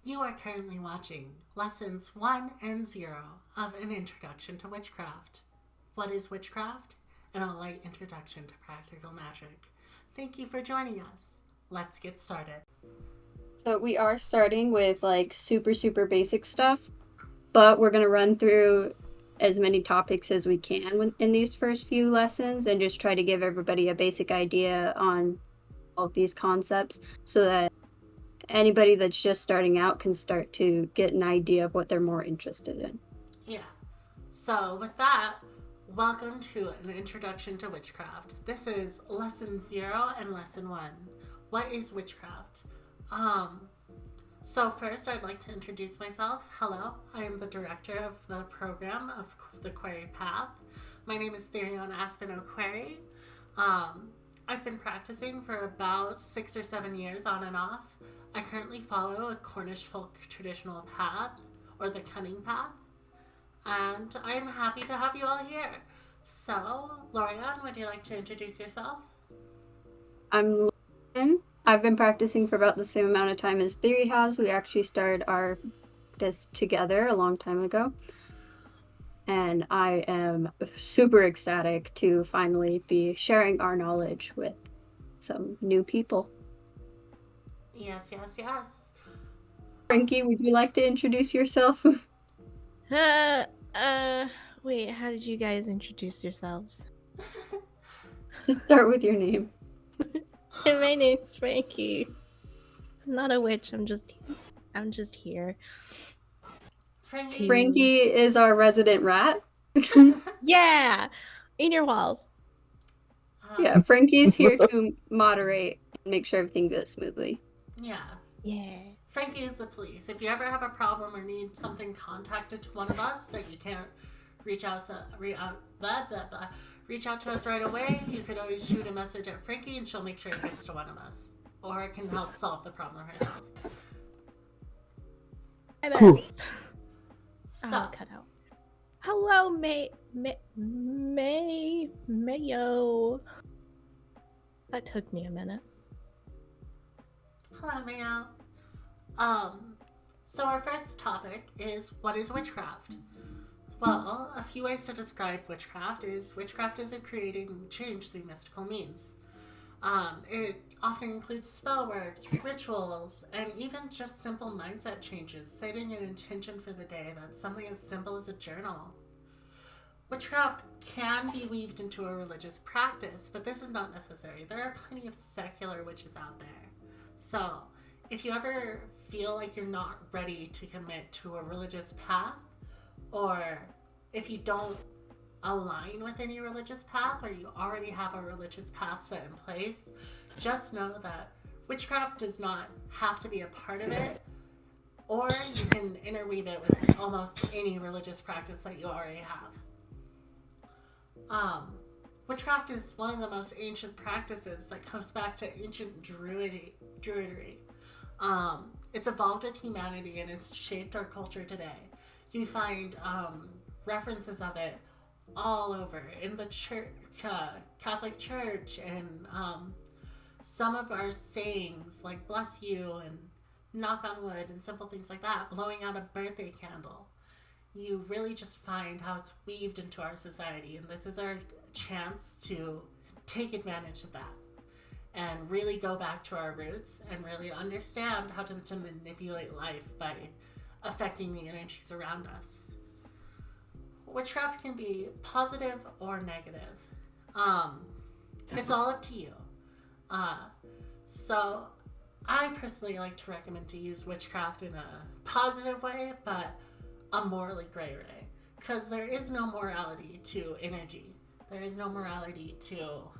You are currently watching Lessons 1 and 0 of An Introduction to Witchcraft. What is witchcraft? And a light introduction to practical magic. Thank you for joining us. Let's get started. So we are starting with like super basic stuff, but we're going to run through as many topics as we can in these first few lessons and just try to give everybody a basic idea on all of these concepts so that anybody that's just starting out can start to get an idea of what they're more interested in. Yeah. So, with that, welcome to An Introduction to Witchcraft. This is Lesson 0 and Lesson 1. What is witchcraft? So first, I'd like to introduce myself. Hello, I am the director of the program of the Query Path. My name is Therion Aspen O'Query. I've been practicing for about 6 or 7 years on and off. I currently follow a Cornish folk traditional path, or the cunning path, and I'm happy to have you all here. So, Lorianne, would you like to introduce yourself? I'm Lauren. I've been practicing for about the same amount of time as Theory has. We actually started our practice together a long time ago. And I am super ecstatic to finally be sharing our knowledge with some new people. Yes. Frankie, would you like to introduce yourself? Wait, how did you guys introduce yourselves? Just start with your name. My name's Frankie. I'm not a witch, I'm just here. Frankie is our resident rat. Yeah! In your walls. Yeah, Frankie's here to moderate and make sure everything goes smoothly. Yeah. Frankie is the police. If you ever have a problem or need something contacted to one of us that you can't reach out to us right away, you could always shoot a message at Frankie and she'll make sure it gets to one of us. Or it can help solve the problem herself. My best. So, cut out. Hello, Mayo. That took me a minute. Hello, Mayo. So our first topic is, what is witchcraft? Well, a few ways to describe witchcraft is a creating change through mystical means. It often includes spell works, rituals, and even just simple mindset changes, setting an intention for the day that's something as simple as a journal. Witchcraft can be weaved into a religious practice, but this is not necessary. There are plenty of secular witches out there. So, if you ever feel like you're not ready to commit to a religious path, or if you don't align with any religious path, or you already have a religious path set in place, just know that witchcraft does not have to be a part of it, or you can interweave it with almost any religious practice that you already have. Witchcraft is one of the most ancient practices that comes back to ancient druidry. It's evolved with humanity and has shaped our culture today. You find references of it all over in the church, Catholic Church, and some of our sayings like bless you and knock on wood and simple things like that, blowing out a birthday candle. You really just find how it's weaved into our society, and this is our chance to take advantage of that and really go back to our roots and really understand how to manipulate life by affecting the energies around us. Witchcraft can be positive or negative. It's all up to you. So I personally like to recommend to use witchcraft in a positive way, but a morally gray way, because there is no morality to energy. There is no morality to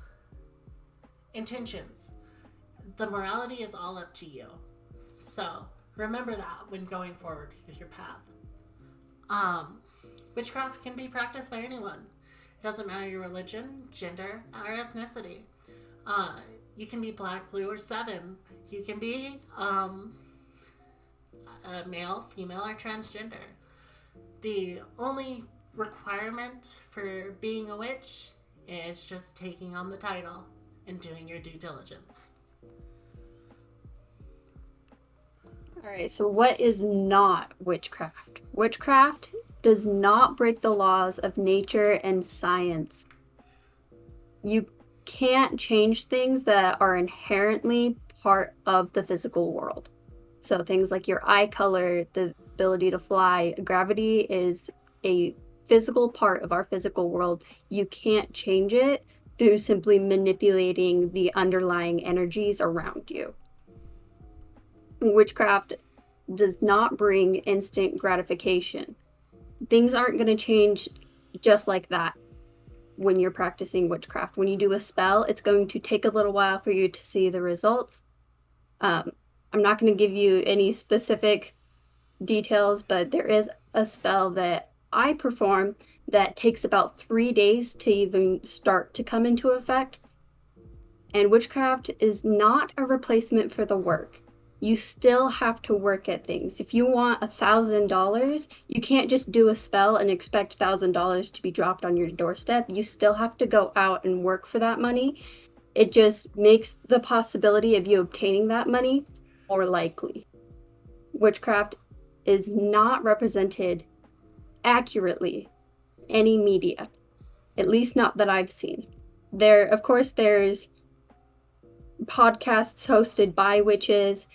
intentions. The morality is all up to you. So remember that when going forward with your path. Witchcraft can be practiced by anyone. It doesn't matter your religion, gender, or ethnicity. You can be black, blue, or seven. You can be a male, female, or transgender. The only requirement for being a witch is just taking on the title and doing your due diligence. All right, so what is not witchcraft? Witchcraft does not break the laws of nature and science. You can't change things that are inherently part of the physical world. So things like your eye color, the ability to fly, gravity is a physical part of our physical world. You can't change it through simply manipulating the underlying energies around you. Witchcraft does not bring instant gratification. Things aren't going to change just like that when you're practicing witchcraft. When you do a spell, it's going to take a little while for you to see the results. I'm not going to give you any specific details, but there is a spell that I perform that takes about 3 days to even start to come into effect. And witchcraft is not a replacement for the work. You still have to work at things. If you want $1,000, you can't just do a spell and expect $1,000 to be dropped on your doorstep. You still have to go out and work for that money. It just makes the possibility of you obtaining that money more likely. Witchcraft is not represented accurately in any media, at least not that I've seen. Of course, there's podcasts hosted by witches,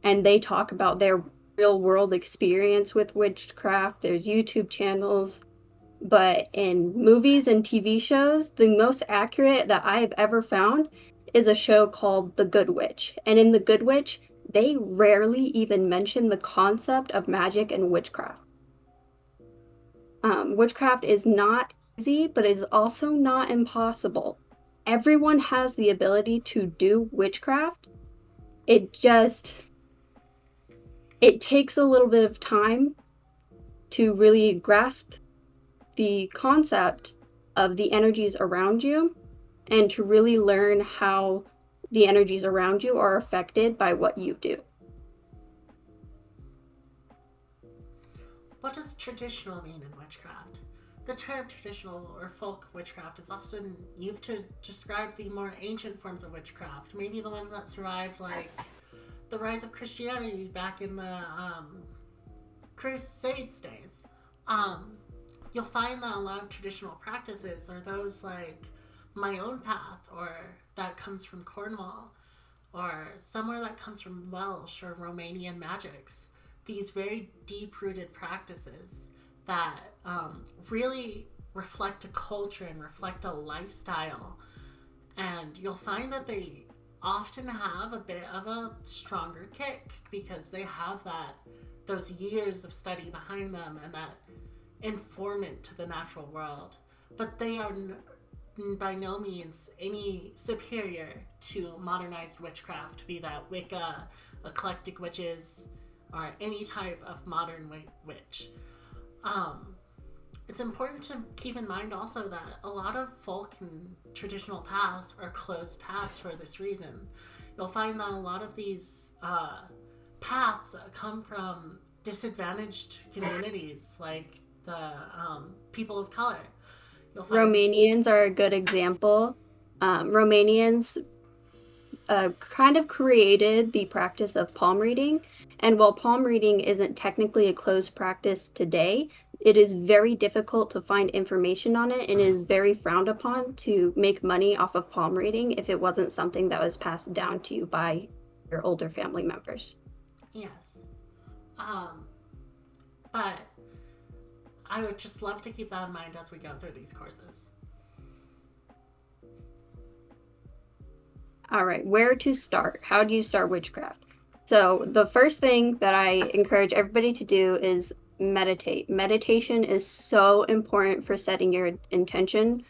and they talk about their real world experience with witchcraft. There's YouTube channels, but in movies and TV shows, the most accurate that I've ever found is a show called The Good Witch. And in The Good Witch, they rarely even mention the concept of magic and witchcraft. Witchcraft is not easy, but is also not impossible. Everyone has the ability to do witchcraft. It takes a little bit of time to really grasp the concept of the energies around you and to really learn how the energies around you are affected by what you do. What does traditional mean in witchcraft? The term traditional or folk witchcraft is often used to describe the more ancient forms of witchcraft, maybe the ones that survived, like the rise of Christianity back in the Crusades days. You'll find that a lot of traditional practices are those like my own path, or that comes from Cornwall, or somewhere that comes from Welsh or Romanian magics. These very deep rooted practices that really reflect a culture and reflect a lifestyle. And you'll find that they often have a bit of a stronger kick because they have those years of study behind them and that informant to the natural world. But they are by no means any superior to modernized witchcraft, be that Wicca, eclectic witches, or any type of modern witch. It's important to keep in mind also that a lot of folk and traditional paths are closed paths for this reason. You'll find that a lot of these paths come from disadvantaged communities, like the people of color. Romanians are a good example. Romanians kind of created the practice of palm reading. And while palm reading isn't technically a closed practice today, it is very difficult to find information on it and is very frowned upon to make money off of palm reading if it wasn't something that was passed down to you by your older family members. Yes. But I would just love to keep that in mind as we go through these courses. All right, where to start? How do you start witchcraft? So the first thing that I encourage everybody to do is meditate. Meditation is so important for setting your intention.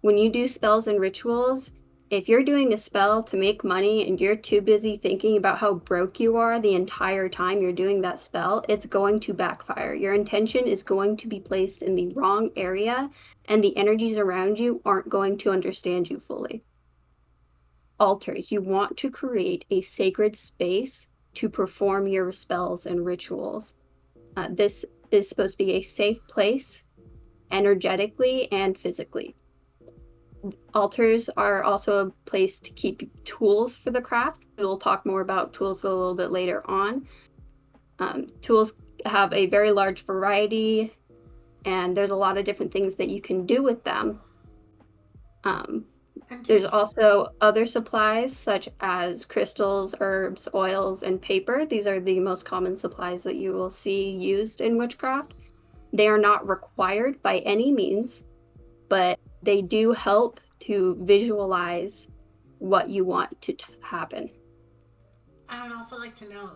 When you do spells and rituals, if you're doing a spell to make money and you're too busy thinking about how broke you are the entire time you're doing that spell, it's going to backfire. Your intention is going to be placed in the wrong area, and the energies around you aren't going to understand you fully. Altars. You want to create a sacred space to perform your spells and rituals. This is supposed to be a safe place, energetically and physically. Altars are also a place to keep tools for the craft. We'll talk more about tools a little bit later on. Tools have a very large variety, and there's a lot of different things that you can do with them. There's also other supplies such as crystals, herbs, oils, and paper. These are the most common supplies that you will see used in witchcraft. They are not required by any means, but they do help to visualize what you want to happen. I would also like to know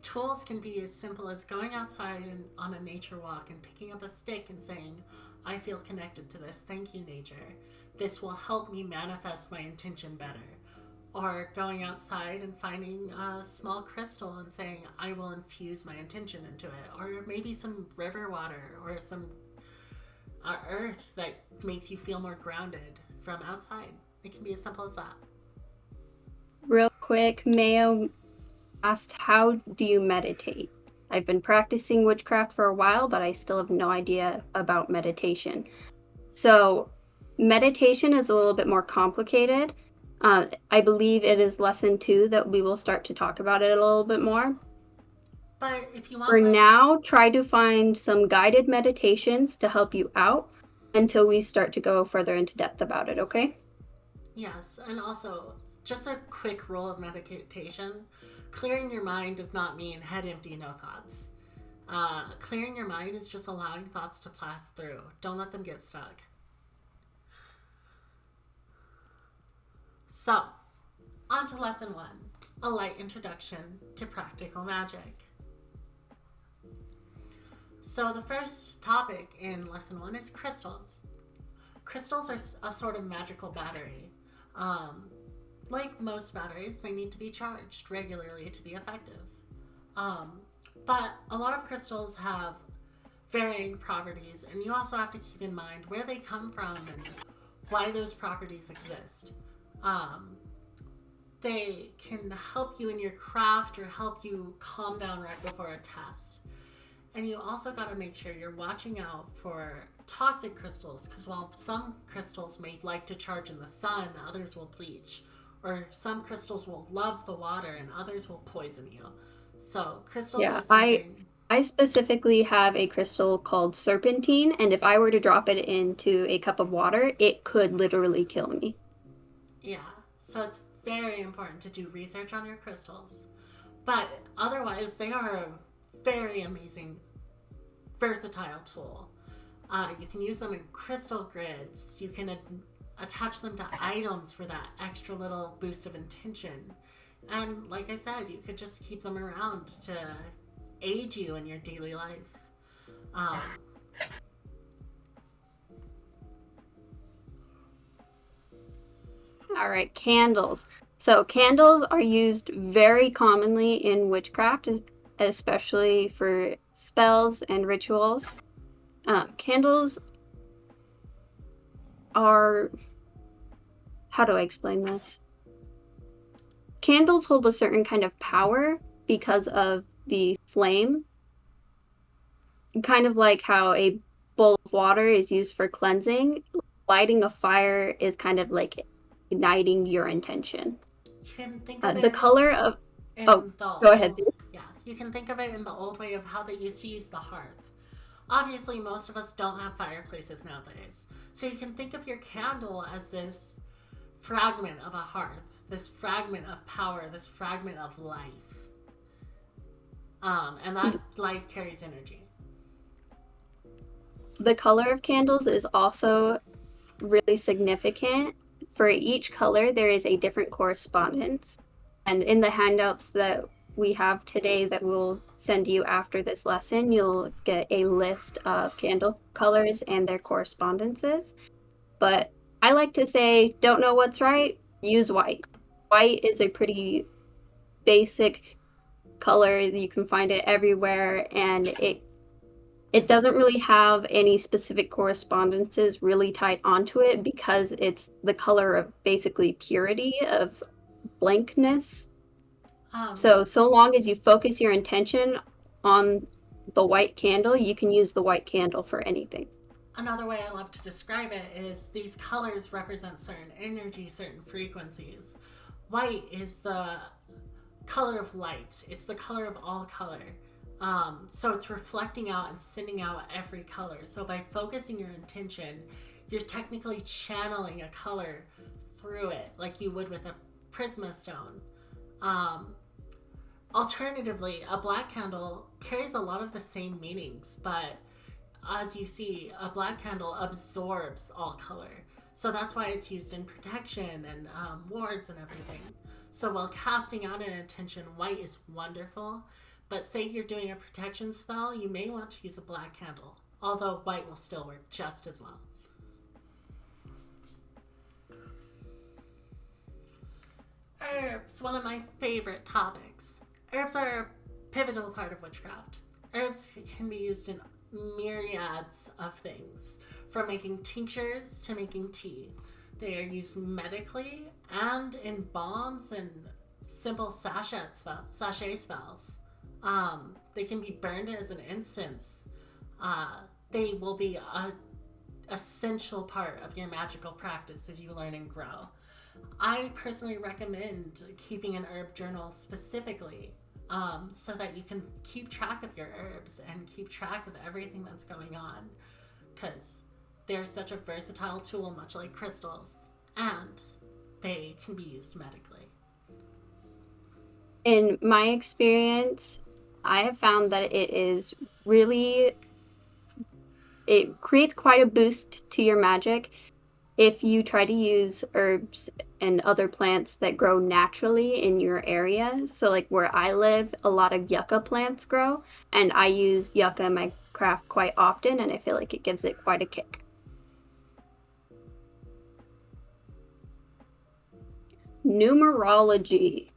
tools can be as simple as going outside and on a nature walk and picking up a stick and saying, I feel connected to this. Thank you, nature. This will help me manifest my intention better. Or going outside and finding a small crystal and saying, I will infuse my intention into it. Or maybe some river water or some earth that makes you feel more grounded from outside. It can be as simple as that. Real quick, Mayo asked, how do you meditate? I've been practicing witchcraft for a while, but I still have no idea about meditation. So meditation is a little bit more complicated. I believe it is lesson 2 that we will start to talk about it a little bit more. But if you want For now, try to find some guided meditations to help you out until we start to go further into depth about it, okay? Yes, and also just a quick rule of meditation. Clearing your mind does not mean head empty, no thoughts. Clearing your mind is just allowing thoughts to pass through. Don't let them get stuck. So, on to lesson 1, a light introduction to practical magic. So the first topic in lesson 1 is crystals. Crystals are a sort of magical battery. Like most batteries, they need to be charged regularly to be effective. But a lot of crystals have varying properties, and you also have to keep in mind where they come from and why those properties exist. They can help you in your craft or help you calm down right before a test. And you also got to make sure you're watching out for toxic crystals, because while some crystals may like to charge in the sun, others will bleach. Or some crystals will love the water and others will poison you. So crystals are something... I specifically have a crystal called serpentine, and if I were to drop it into a cup of water, it could literally kill me. Yeah, so it's very important to do research on your crystals. But otherwise, they are a very amazing, versatile tool. You can use them in crystal grids. You can attach them to items for that extra little boost of intention. And like I said, you could just keep them around to aid you in your daily life. All right, candles. So candles are used very commonly in witchcraft, especially for spells and rituals. Candles are... How do I explain this? Candles hold a certain kind of power because of the flame. Kind of like how a bowl of water is used for cleansing, lighting a fire is kind of like igniting your intention. You can think of the color of... go ahead. Yeah, you can think of it in the old way of how they used to use the hearth. Obviously, most of us don't have fireplaces nowadays. So you can think of your candle as this fragment of a hearth, this fragment of power, this fragment of life. And that life carries energy. The color of candles is also really significant. For each color, there is a different correspondence. And in the handouts that we have today that we'll send you after this lesson, you'll get a list of candle colors and their correspondences. But I like to say, don't know what's right, use white. White is a pretty basic color. You can find it everywhere, and it doesn't really have any specific correspondences really tied onto it because it's the color of basically purity, of blankness. So long as you focus your intention on the white candle, you can use the white candle for anything. Another way I love to describe it is these colors represent certain energy, certain frequencies. White is the color of light. It's the color of all color. So it's reflecting out and sending out every color. So by focusing your intention, you're technically channeling a color through it like you would with a prisma stone. Alternatively, a black candle carries a lot of the same meanings, but as you see, a black candle absorbs all color. So that's why it's used in protection and wards and everything. So while casting out an intention, white is wonderful. But say you're doing a protection spell, you may want to use a black candle, although white will still work just as well. Herbs, one of my favorite topics. Herbs are a pivotal part of witchcraft. Herbs can be used in myriads of things, from making tinctures to making tea. They are used medically and in balms and simple sachet spells. They can be burned as an incense. They will be an essential part of your magical practice as you learn and grow. I personally recommend keeping an herb journal specifically so that you can keep track of your herbs and keep track of everything that's going on, because they're such a versatile tool, much like crystals, and they can be used medically. In my experience, I have found that it creates quite a boost to your magic if you try to use herbs and other plants that grow naturally in your area. So like where I live, a lot of yucca plants grow, and I use yucca in my craft quite often, and I feel like it gives it quite a kick. Numerology.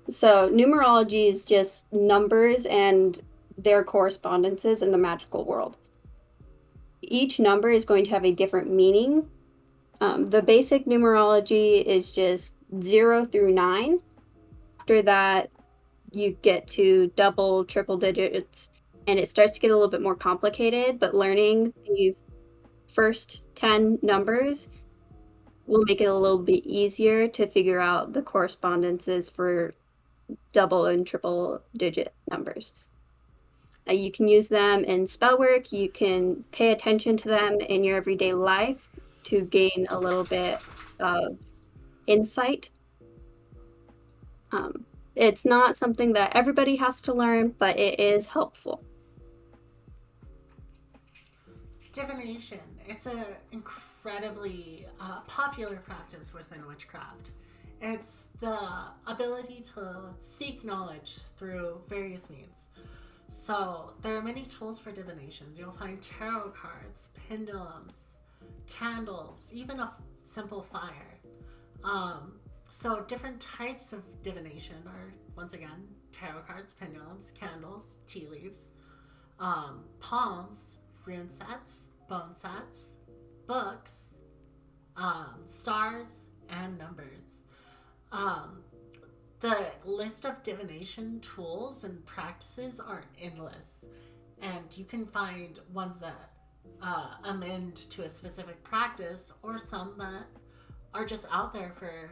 So numerology is just numbers and their correspondences in the magical world. Each number is going to have a different meaning. The basic numerology is just 0 through 9. After that, you get to double, triple digits, and it starts to get a little bit more complicated, but learning the first 10 numbers will make it a little bit easier to figure out the correspondences for double and triple digit numbers. You can use them in spell work. You can pay attention to them in your everyday life to gain a little bit of insight. It's not something that everybody has to learn, but it is helpful. Divination. It's an incredibly popular practice within witchcraft. It's the ability to seek knowledge through various means. So there are many tools for divinations. You'll find tarot cards, pendulums, candles, even a simple fire. So different types of divination are, once again, tarot cards, pendulums, candles, tea leaves, palms, rune sets, bone sets, books, stars, and numbers. The list of divination tools and practices are endless, and you can find ones that amend to a specific practice, or some that are just out there for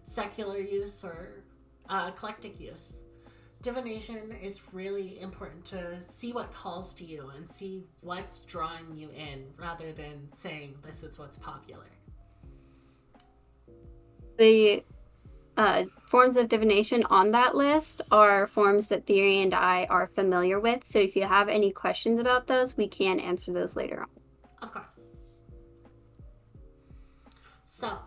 secular use or eclectic use. Divination is really important to see what calls to you and see what's drawing you in, rather than saying this is what's popular. The forms of divination on that list are forms that Theory and I are familiar with. So if you have any questions about those, we can answer those later on. Of course. So,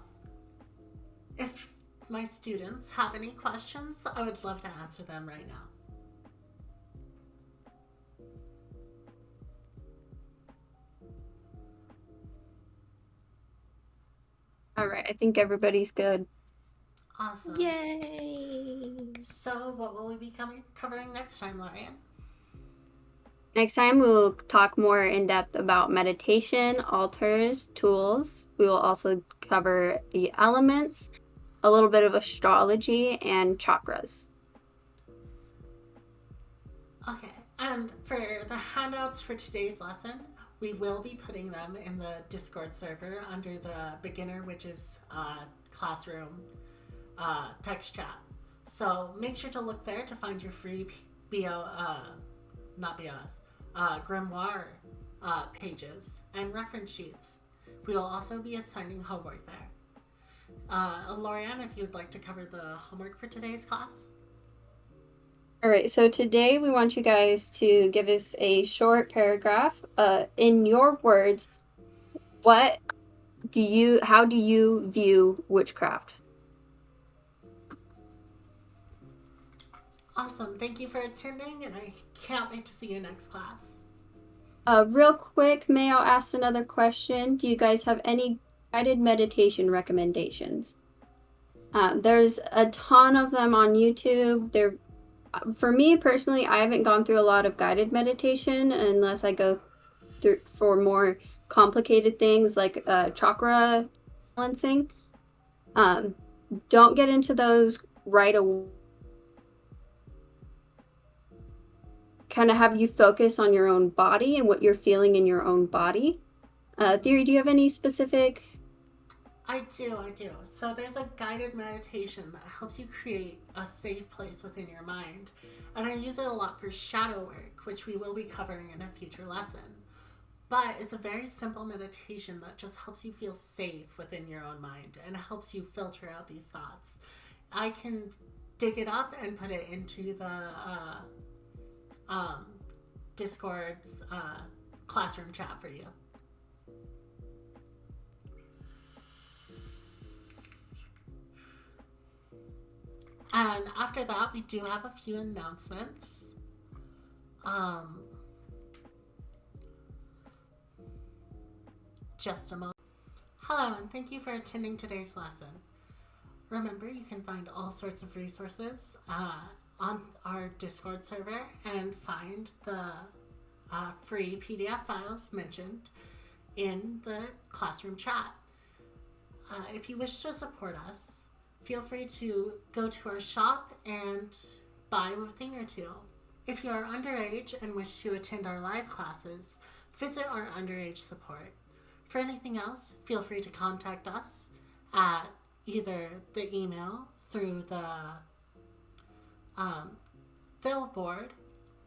if my students have any questions, I would love to answer them right now. All right, I think everybody's good. Awesome. Yay! So, what will we be covering next time, Lorian? Next time, we'll talk more in depth about meditation, altars, tools. We will also cover the elements, a little bit of astrology, and chakras. Okay, and for the handouts for today's lesson, we will be putting them in the Discord server under the beginner witches classroom text chat. So make sure to look there to find your free not BOS, grimoire pages and reference sheets. We will also be assigning homework there. Lorianne, if you'd like to cover the homework for today's class. All right, so today we want you guys to give us a short paragraph in your words. How do you view witchcraft? Awesome. Thank you for attending, and I can't wait to see you next class. Real quick, may I ask another question? Do you guys have any guided meditation recommendations? There's a ton of them on YouTube. For me personally, I haven't gone through a lot of guided meditation unless I go through for more complicated things like chakra balancing. Don't get into those right away. Kind of have you focus on your own body and what you're feeling in your own body. Theory, do you have any specific? I do. So there's a guided meditation that helps you create a safe place within your mind. And I use it a lot for shadow work, which we will be covering in a future lesson. But it's a very simple meditation that just helps you feel safe within your own mind and helps you filter out these thoughts. I can dig it up and put it into the Discord's classroom chat for you. And after that, we do have a few announcements. Just a moment. Hello, and thank you for attending today's lesson. Remember, you can find all sorts of resources on our Discord server and find the free PDF files mentioned in the classroom chat. If you wish to support us, feel free to go to our shop and buy a thing or two. If you are underage and wish to attend our live classes, visit our underage support. For anything else, feel free to contact us at either the email through the fill board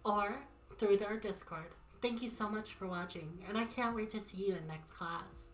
or through our Discord. Thank you so much for watching, and I can't wait to see you in next class.